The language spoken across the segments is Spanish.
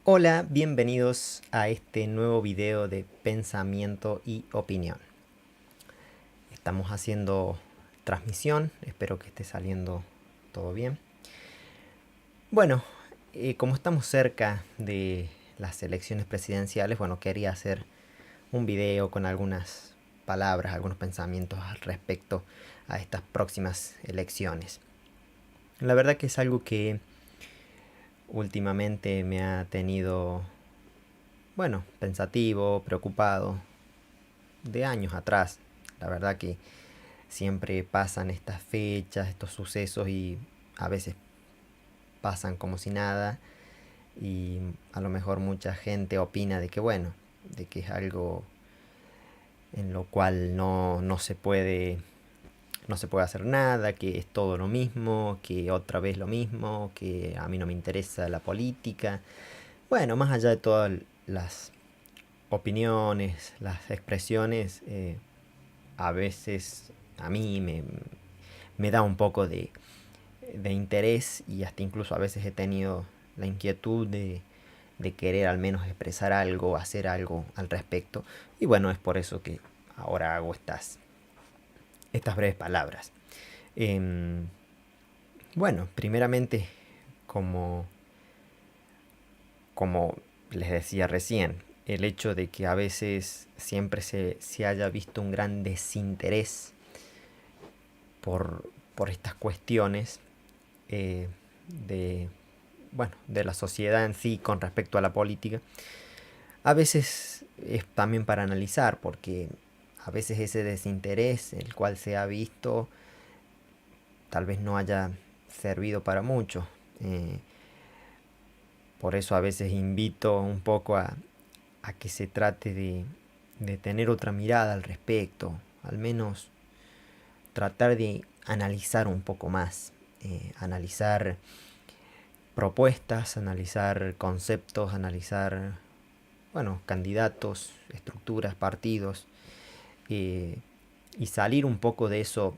Hola, bienvenidos a este nuevo video de pensamiento y opinión. Estamos haciendo transmisión, espero que esté saliendo todo bien. Bueno, como estamos cerca de las elecciones presidenciales, quería hacer un video con algunas palabras, algunos pensamientos al respecto a estas próximas elecciones. La verdad que es algo que últimamente me ha tenido, pensativo, preocupado, de años atrás. La verdad que siempre pasan estas fechas, estos sucesos y a veces pasan como si nada y a lo mejor mucha gente opina de que de que es algo en lo cual no se puede hacer nada, que es todo lo mismo, que otra vez lo mismo, que a mí no me interesa la política. Bueno, más allá de todas las opiniones, las expresiones, a veces a mí me da un poco de interés y hasta incluso a veces he tenido la inquietud de querer al menos expresar algo, hacer algo al respecto. Y bueno, es por eso que ahora hago estas breves palabras. Em, Primeramente, como, como les decía recién, el hecho de que a veces siempre se haya visto un gran desinterés por estas cuestiones eh, de, de la sociedad en sí con respecto a la política, a veces es también para analizar, porque a veces ese desinterés, el cual se ha visto, tal vez no haya servido para mucho. Por eso a veces invito un poco a que se trate de tener otra mirada al respecto, al menos tratar de analizar un poco más, analizar propuestas, analizar conceptos, analizar, candidatos, estructuras, partidos, eh, y salir un poco de eso,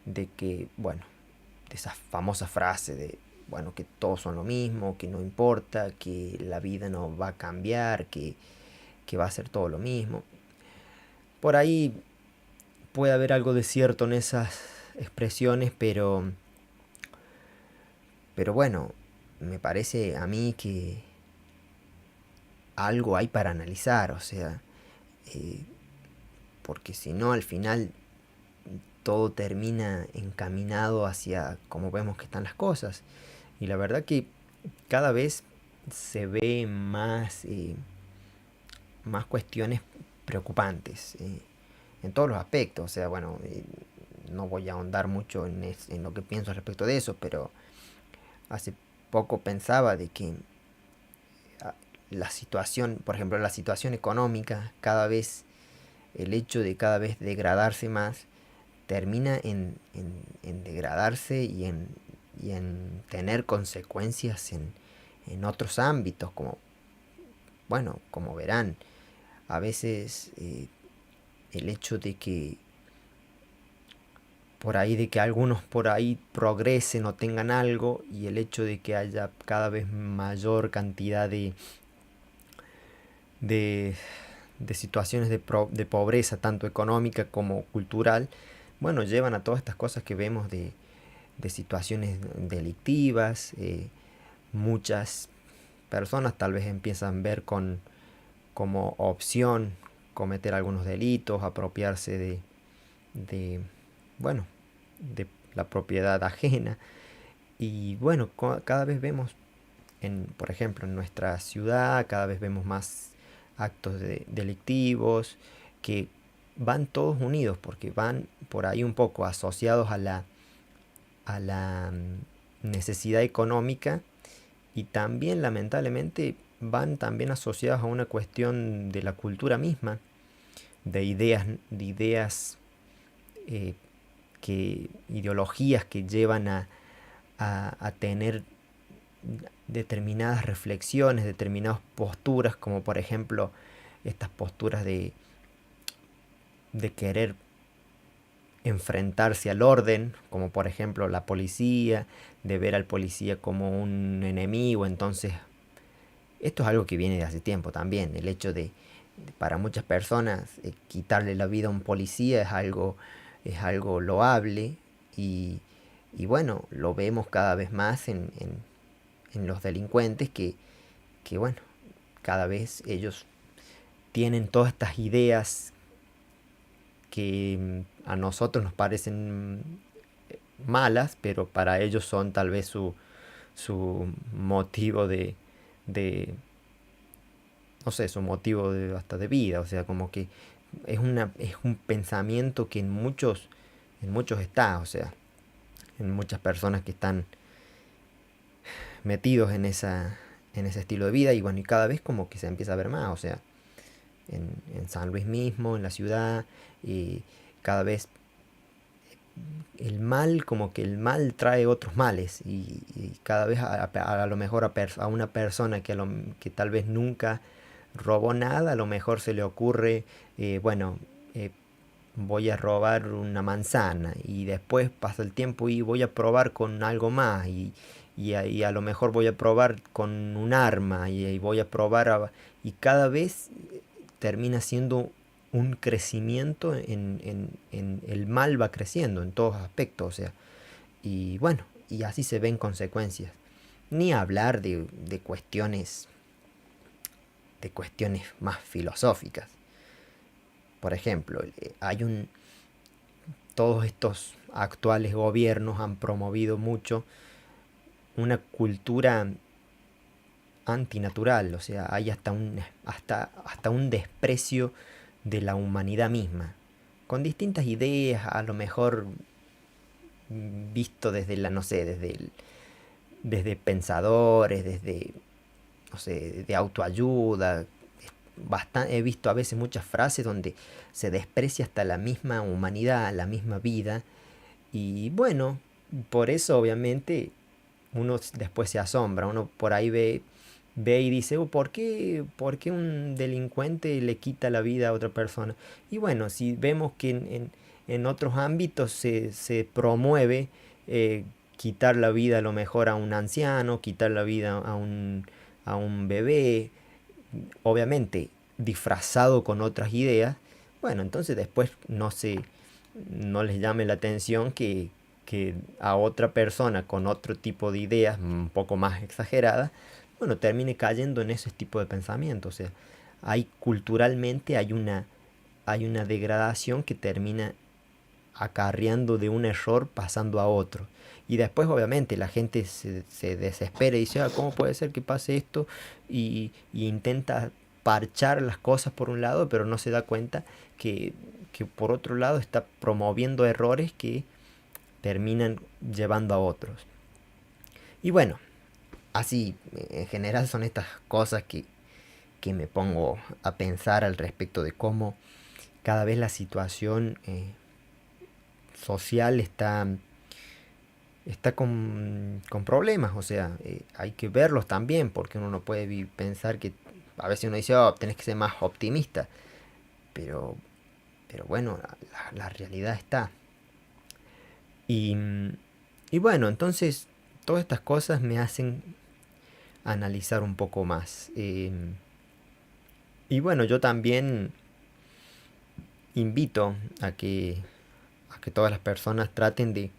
de que, de esa famosa frase de, que todos son lo mismo, que no importa, que la vida no va a cambiar, que va a ser todo lo mismo. Por ahí puede haber algo de cierto en esas expresiones, pero bueno, me parece a mí que algo hay para analizar, o sea, eh, porque si no al final todo termina encaminado hacia cómo vemos que están las cosas. Y la verdad que cada vez se ve más cuestiones preocupantes en todos los aspectos. O sea, no voy a ahondar mucho en lo que pienso respecto de eso, pero hace poco pensaba de que la situación, por ejemplo, la situación económica, cada vez, el hecho de cada vez degradarse más, termina en degradarse y en tener consecuencias en otros ámbitos, como, como verán, a veces el hecho de que por ahí de que algunos por ahí progresen o tengan algo y el hecho de que haya cada vez mayor cantidad de, de situaciones de pobreza, tanto económica como cultural, llevan a todas estas cosas que vemos de situaciones delictivas. Muchas personas tal vez empiezan a ver como opción cometer algunos delitos, apropiarse de, bueno, de la propiedad ajena. Y cada vez vemos, por ejemplo, en nuestra ciudad, cada vez vemos más actos delictivos que van todos unidos porque van por ahí un poco asociados a la necesidad económica y también lamentablemente van también asociados a una cuestión de la cultura misma, de ideas, eh, ideologías que llevan a tener determinadas reflexiones, determinadas posturas, como por ejemplo estas posturas de querer enfrentarse al orden, como por ejemplo la policía, de ver al policía como un enemigo, entonces Esto es algo que viene de hace tiempo también. El hecho para muchas personas, quitarle la vida a un policía es algo loable y, y bueno, lo vemos cada vez más en los delincuentes que, bueno, cada vez ellos tienen todas estas ideas que a nosotros nos parecen malas, pero para ellos son tal vez su motivo de, no sé, su motivo hasta de vida, o sea, como que es un pensamiento que en muchos está, o sea, en muchas personas que están metidos en ese estilo de vida y bueno, y cada vez como que se empieza a ver más, o sea, en San Luis mismo, en la ciudad, y cada vez el mal, como que el mal trae otros males y cada vez a lo mejor a una persona que tal vez nunca robó nada, a lo mejor se le ocurre, bueno, voy a robar una manzana y después pasa el tiempo y voy a probar con algo más y a lo mejor voy a probar con un arma y voy a probar y cada vez termina siendo un crecimiento en el mal va creciendo en todos aspectos, o sea, y bueno, y así se ven consecuencias. Ni hablar de cuestiones más filosóficas. Por ejemplo, todos estos actuales gobiernos han promovido mucho una cultura antinatural, o sea, hay hasta un desprecio de la humanidad misma, con distintas ideas, a lo mejor visto desde la, no sé, desde pensadores, desde, no sé, de autoayuda. He visto a veces muchas frases donde se desprecia hasta la misma humanidad, la misma vida, y bueno, por eso obviamente uno después se asombra, uno por ahí ve y dice, por qué un delincuente le quita la vida a otra persona? Y bueno, si vemos que en otros ámbitos se promueve quitar la vida a lo mejor a un anciano, quitar la vida a un bebé, obviamente disfrazado con otras ideas, bueno, entonces después no les llame la atención que a otra persona con otro tipo de ideas un poco más exageradas, bueno, termine cayendo en ese tipo de pensamiento. O sea, culturalmente hay una degradación que termina acarreando de un error pasando a otro. Y después obviamente la gente se desespera y dice, ah, ¿cómo puede ser que pase esto? Y intenta parchar las cosas por un lado, pero no se da cuenta que por otro lado está promoviendo errores que terminan llevando a otros. Y bueno, así en general son estas cosas que me pongo a pensar al respecto de cómo cada vez la situación social está con problemas, o sea, hay que verlos también, porque uno no puede pensar que a veces uno dice, oh, tenés que ser más optimista, pero, pero bueno, la realidad está. Y, y bueno, entonces todas estas cosas me hacen analizar un poco más. Y bueno, yo también invito a que todas las personas traten de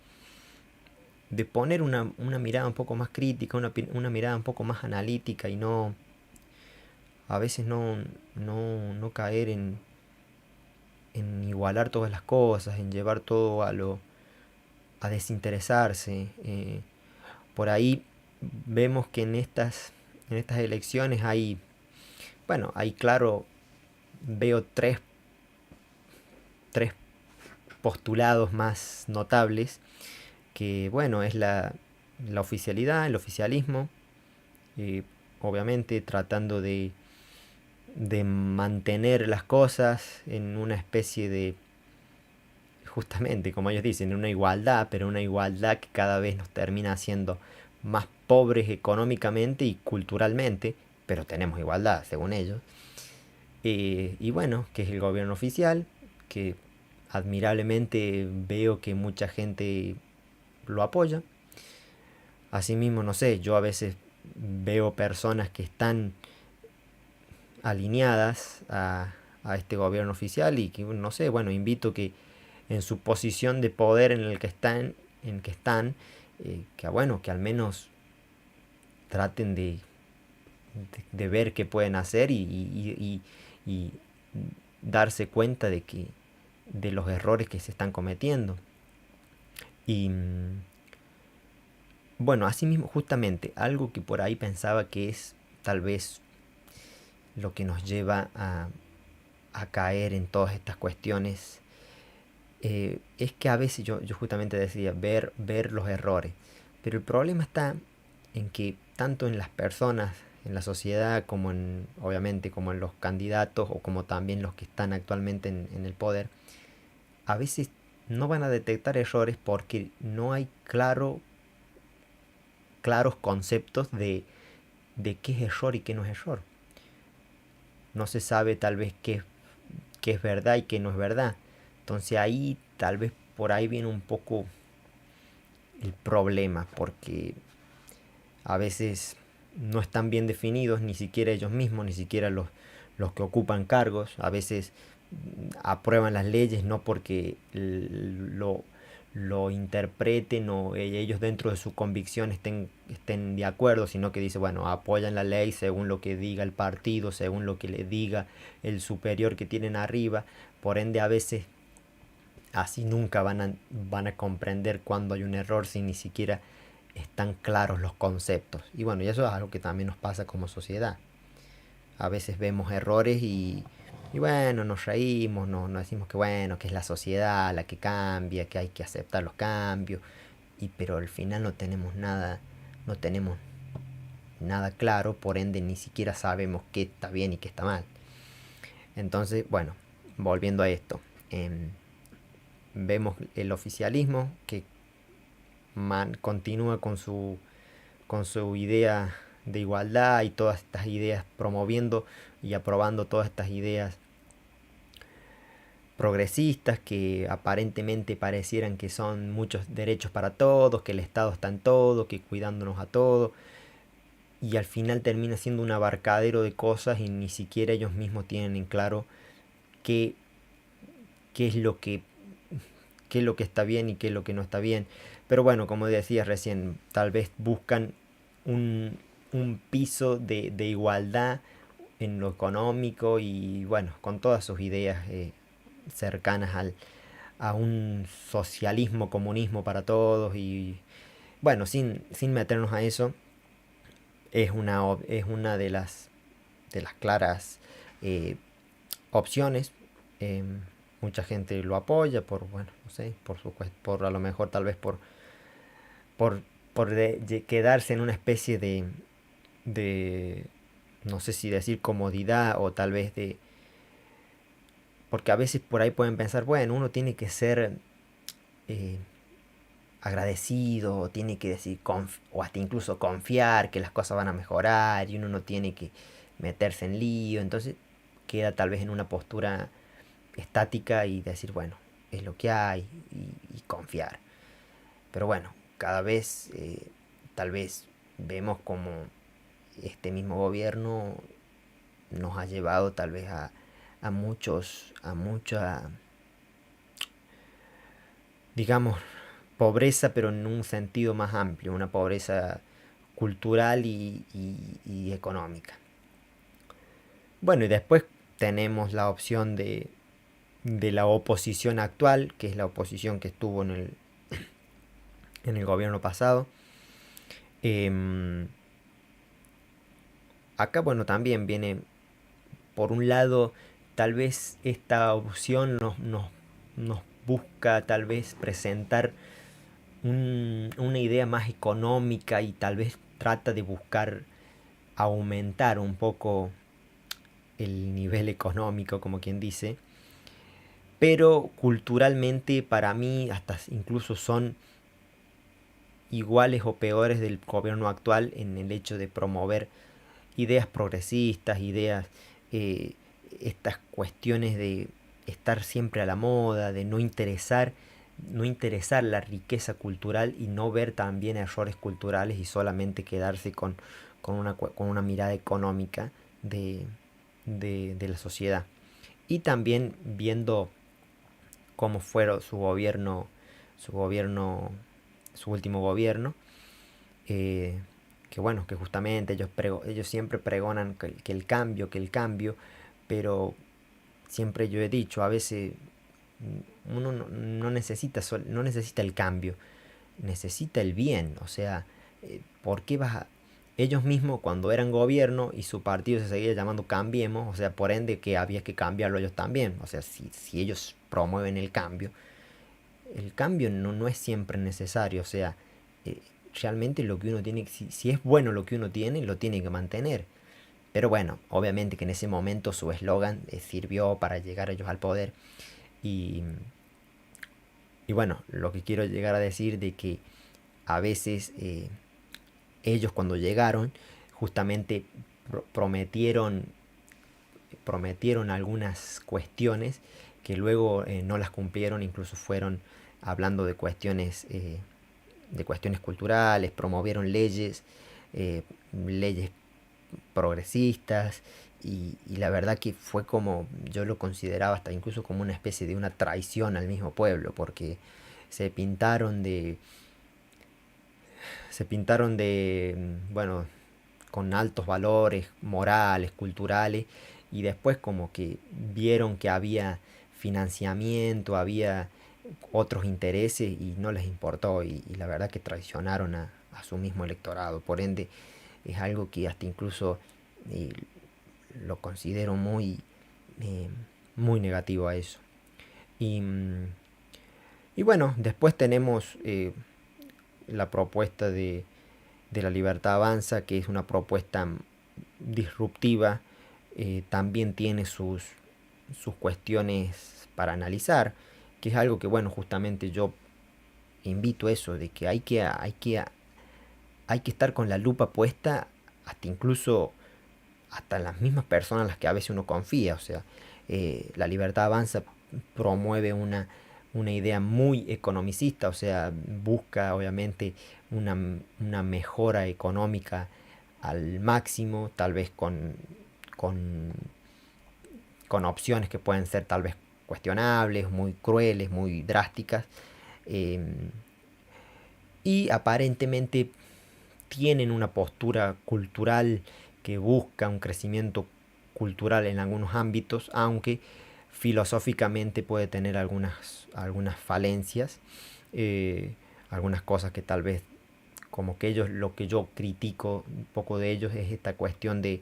poner una mirada un poco más crítica, una mirada un poco más analítica y a veces no caer en igualar todas las cosas, en llevar todo a desinteresarse. Por ahí vemos que en estas elecciones bueno, hay claro, veo tres postulados más notables, que bueno, es la oficialidad, el oficialismo, obviamente tratando de mantener las cosas en una especie de, justamente como ellos dicen, una igualdad, pero una igualdad que cada vez nos termina haciendo más pobres económicamente y culturalmente, pero tenemos igualdad según ellos. Y bueno, que es el gobierno oficial, que admirablemente veo que mucha gente lo apoya. Asimismo, no sé, yo a veces veo personas que están alineadas a este gobierno oficial y que, no sé, bueno, invito que en su posición de poder en que están, que bueno, que al menos traten de ver qué pueden hacer y darse cuenta de los errores que se están cometiendo. Y bueno, asimismo, justamente, algo que por ahí pensaba que es tal vez lo que nos lleva a caer en todas estas cuestiones, es que a veces yo justamente decía ver los errores, pero el problema está en que tanto en las personas, en la sociedad, como obviamente como en los candidatos o como también los que están actualmente en el poder, a veces no van a detectar errores porque no hay claros conceptos de qué es error y qué no es error. No se sabe tal vez qué es verdad y qué no es verdad. Entonces ahí tal vez por ahí viene un poco el problema, porque a veces no están bien definidos ni siquiera ellos mismos, ni siquiera los que ocupan cargos. A veces aprueban las leyes no porque lo interpreten o ellos dentro de su convicción estén de acuerdo, sino que dice, bueno, apoyan la ley según lo que diga el partido, según lo que le diga el superior que tienen arriba. Por ende, a veces así nunca van a comprender cuando hay un error si ni siquiera están claros los conceptos. Y bueno, y eso es algo que también nos pasa como sociedad. A veces vemos errores y bueno, nos reímos, nos decimos que bueno, que es la sociedad la que cambia, que hay que aceptar los cambios, pero al final no tenemos nada claro, por ende ni siquiera sabemos qué está bien y qué está mal. Entonces, bueno, volviendo a esto, vemos el oficialismo que continúa con su idea de igualdad y todas estas ideas, promoviendo y aprobando todas estas ideas progresistas que aparentemente parecieran que son muchos derechos para todos, que el Estado está en todo, que cuidándonos a todos, y al final termina siendo un abarcadero de cosas y ni siquiera ellos mismos tienen en claro qué, qué es lo que qué es lo que está bien y qué es lo que no está bien. Pero bueno, como decía recién, tal vez buscan un piso de igualdad en lo económico y bueno, con todas sus ideas cercanas a un socialismo, comunismo para todos y bueno, sin meternos a eso, es una de las claras eh, opciones. Eh, Mucha gente lo apoya por, bueno, no sé, por a lo mejor tal vez por, por quedarse en una especie de, no sé si decir comodidad o tal vez porque a veces por ahí pueden pensar, bueno, uno tiene que ser eh, agradecido, o tiene que decir, o hasta incluso confiar que las cosas van a mejorar y uno no tiene que meterse en lío, entonces queda tal vez en una postura estática y decir, bueno, es lo que hay y confiar. Pero bueno, cada vez tal vez vemos como este mismo gobierno nos ha llevado tal vez a mucha, digamos, pobreza, pero en un sentido más amplio, una pobreza cultural y económica. Bueno, y después tenemos la opción de la oposición actual, que es la oposición que estuvo en el gobierno pasado. Em, Acá, bueno, también viene, por un lado, tal vez esta opción nos busca tal vez presentar una idea más económica y tal vez trata de buscar aumentar un poco el nivel económico, como quien dice, pero culturalmente para mí hasta incluso son iguales o peores del gobierno actual en el hecho de promover ideas progresistas, eh, estas cuestiones de estar siempre a la moda, de no interesar la riqueza cultural y no ver también errores culturales y solamente quedarse con una mirada económica de la sociedad. Y también viendo cómo fue su gobierno, su último gobierno, eh, que bueno, que justamente ellos siempre pregonan que el cambio, pero siempre yo he dicho, a veces uno no necesita, no necesita el cambio, necesita el bien, o sea, ¿por qué vas a...? Ellos mismos cuando eran gobierno y su partido se seguía llamando Cambiemos, o sea, por ende que había que cambiarlo ellos también, o sea, si ellos promueven el cambio no es siempre necesario, o sea, eh, realmente lo que uno tiene, si es bueno lo que uno tiene, lo tiene que mantener. Pero bueno, obviamente que en ese momento su eslogan sirvió para llegar ellos al poder. Y, y bueno, lo que quiero llegar a decir de que a veces ellos cuando llegaron justamente prometieron, prometieron algunas cuestiones que luego no las cumplieron, incluso fueron hablando de cuestiones culturales, promovieron eh, leyes progresistas y la verdad que fue como, yo lo consideraba hasta incluso como una especie de una traición al mismo pueblo, porque se pintaron de, bueno, con altos valores morales, culturales, y después como que vieron que había financiamiento, había otros intereses y no les importó y la verdad que traicionaron a su mismo electorado. Por ende, es algo que hasta incluso eh, lo considero eh, muy negativo a eso. Y, y bueno, después tenemos la propuesta de la Libertad Avanza, que es una propuesta disruptiva, también tiene sus cuestiones para analizar, que es algo que, bueno, justamente yo invito a eso, de que hay que estar con la lupa puesta hasta incluso hasta en las mismas personas en las que a veces uno confía. O sea, la Libertad Avanza promueve una idea muy economicista, o sea, busca obviamente una mejora económica al máximo, tal vez con, con opciones que pueden ser tal vez cuestionables, muy crueles, muy drásticas, eh, y aparentemente tienen una postura cultural que busca un crecimiento cultural en algunos ámbitos, aunque filosóficamente puede tener algunas falencias, eh, algunas cosas que tal vez como que ellos, lo que yo critico un poco de ellos es esta cuestión de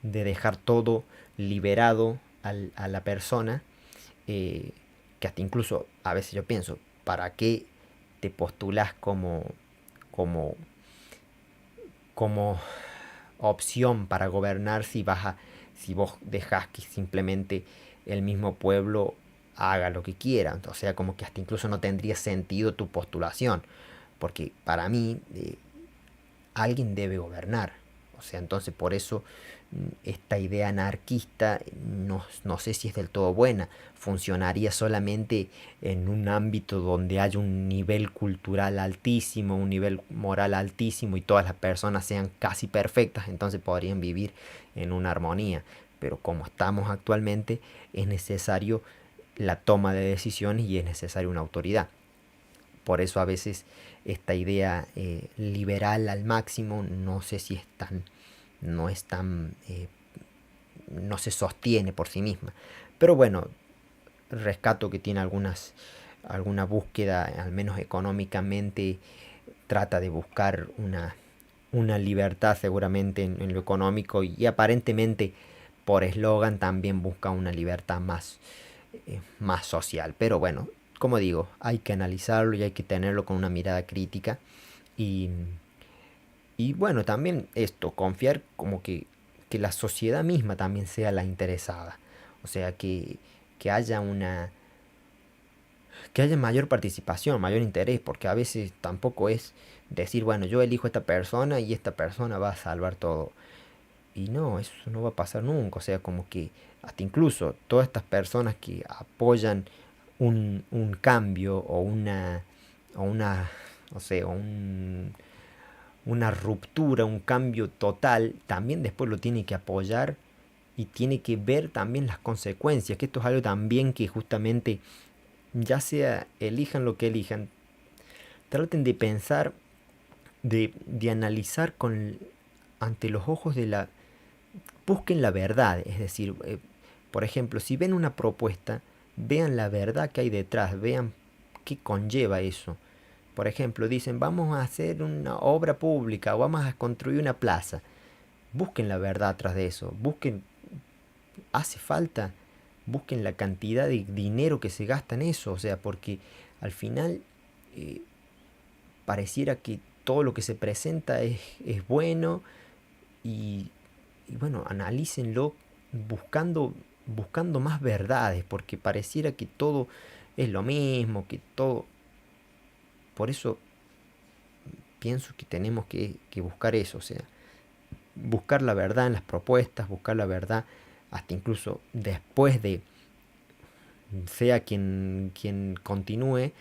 dejar todo liberado a la persona, eh, que hasta incluso a veces yo pienso, ¿para qué te postulas como, como opción para gobernar si vos dejás que simplemente el mismo pueblo haga lo que quiera? O sea, como que hasta incluso no tendría sentido tu postulación, porque para mí alguien debe gobernar. O sea, entonces por eso esta idea anarquista no sé si es del todo buena. Funcionaría solamente en un ámbito donde haya un nivel cultural altísimo, un nivel moral altísimo y todas las personas sean casi perfectas, entonces podrían vivir en una armonía. Pero como estamos actualmente, es necesario la toma de decisiones y es necesaria una autoridad. Por eso a veces esta idea liberal al máximo no sé si es tan, no es tan, no se sostiene por sí misma. Pero bueno, rescato que tiene alguna búsqueda, al menos económicamente, trata de buscar una libertad seguramente en lo económico y aparentemente por eslogan también busca una libertad más social. Pero bueno, como digo, hay que analizarlo y hay que tenerlo con una mirada crítica. Y, y bueno, también esto, confiar como que la sociedad misma también sea la interesada. O sea, que haya que haya mayor participación, mayor interés, porque a veces tampoco es decir, bueno, yo elijo a esta persona y esta persona va a salvar todo. Y no, eso no va a pasar nunca. O sea, como que hasta incluso todas estas personas que apoyan un cambio o una, no sé, una ruptura, un cambio total, también después lo tiene que apoyar y tiene que ver también las consecuencias, que esto es algo también que justamente, ya sea elijan lo que elijan, traten de pensar, de analizar ante los ojos de la... Busquen la verdad, es decir, por ejemplo, si ven una propuesta, vean la verdad que hay detrás, vean qué conlleva eso. Por ejemplo, dicen, vamos a hacer una obra pública o vamos a construir una plaza. Busquen la verdad atrás de eso, busquen, hace falta, busquen la cantidad de dinero que se gasta en eso, o sea, porque al final eh, pareciera que todo lo que se presenta es bueno y, y bueno, analícenlo buscando más verdades, porque pareciera que todo es lo mismo, que todo... Por eso pienso que tenemos que buscar eso, o sea, buscar la verdad en las propuestas, buscar la verdad hasta incluso después de, sea quien continúe,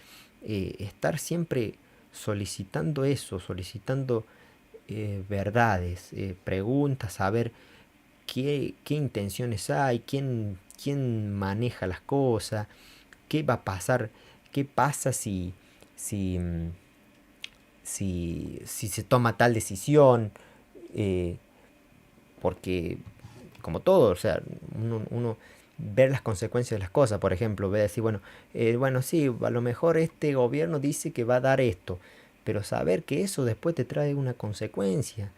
estar siempre solicitando eso, solicitando verdades, preguntas, saber qué intenciones hay, quién maneja las cosas, qué va a pasar, qué pasa si, si se toma tal decisión, eh, porque como todo, o sea, uno ver las consecuencias de las cosas, por ejemplo, ve decir, bueno, bueno, sí, a lo mejor este gobierno dice que va a dar esto, pero saber que eso después te trae una consecuencia.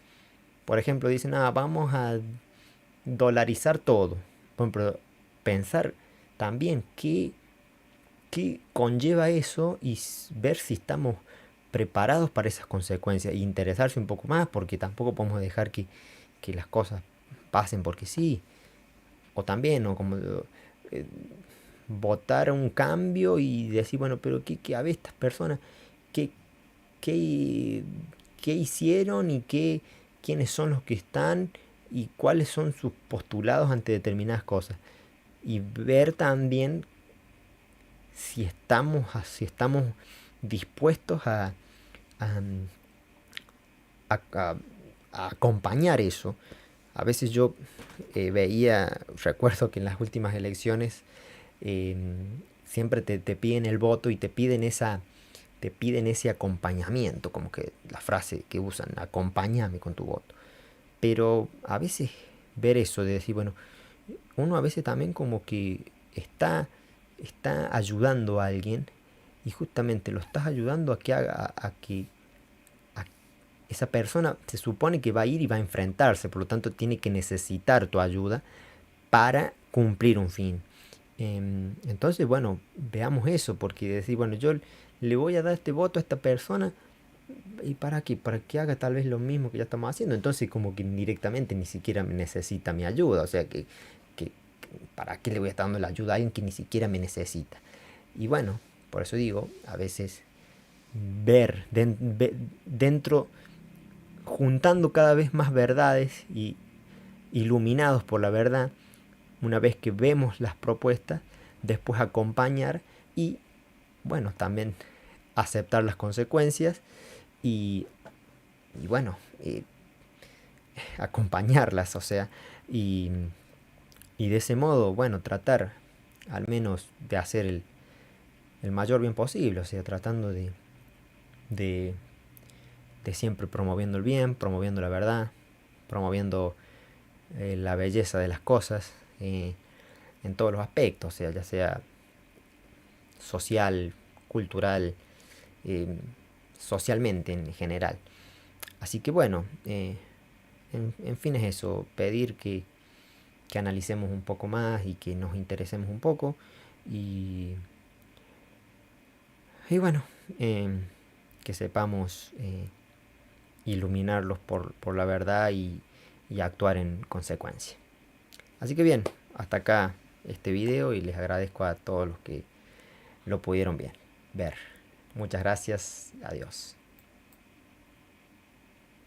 Por ejemplo, dicen, ah, vamos a dolarizar todo. Por ejemplo, pensar también qué conlleva eso y ver si estamos preparados para esas consecuencias e interesarse un poco más, porque tampoco podemos dejar que las cosas pasen porque sí. O también, o como eh, votar un cambio y decir, bueno, pero a ver, estas personas, ¿qué, qué, qué hicieron y quiénes son los que están y cuáles son sus postulados ante determinadas cosas? Y ver también si estamos dispuestos a, a- a acompañar eso. A veces yo recuerdo que en las últimas elecciones eh, siempre te piden el voto y te piden ese acompañamiento, como que la frase que usan, acompáñame con tu voto. Pero a veces ver eso de decir, bueno, uno a veces también como que está ayudando a alguien y justamente lo estás ayudando a que esa persona se supone que va a ir y va a enfrentarse, por lo tanto tiene que necesitar tu ayuda para cumplir un fin. Entonces, bueno, veamos eso, porque decir, bueno, yo le voy a dar este voto a esta persona, ¿y para qué? Para que haga tal vez lo mismo que ya estamos haciendo. Entonces, como que indirectamente ni siquiera me necesita mi ayuda, o sea que ¿para qué le voy a estar dando la ayuda a alguien que ni siquiera me necesita? Y bueno, por eso digo, a veces dentro, juntando cada vez más verdades y iluminados por la verdad, una vez que vemos las propuestas, después acompañar y, bueno, también aceptar las consecuencias y, y bueno, acompañarlas, o sea, y, y de ese modo, bueno, tratar al menos de hacer el mayor bien posible, o sea, tratando de, de siempre promoviendo el bien, promoviendo la verdad, promoviendo la belleza de las cosas en todos los aspectos, o sea, ya sea social, cultural, eh, socialmente en general. Así que bueno, en fin es eso, pedir que analicemos un poco más y que nos interesemos un poco y, y bueno, eh, que sepamos iluminarlos por la verdad y actuar en consecuencia. Así que bien, hasta acá este video y les agradezco a todos los que lo pudieron ver. Muchas gracias, adiós.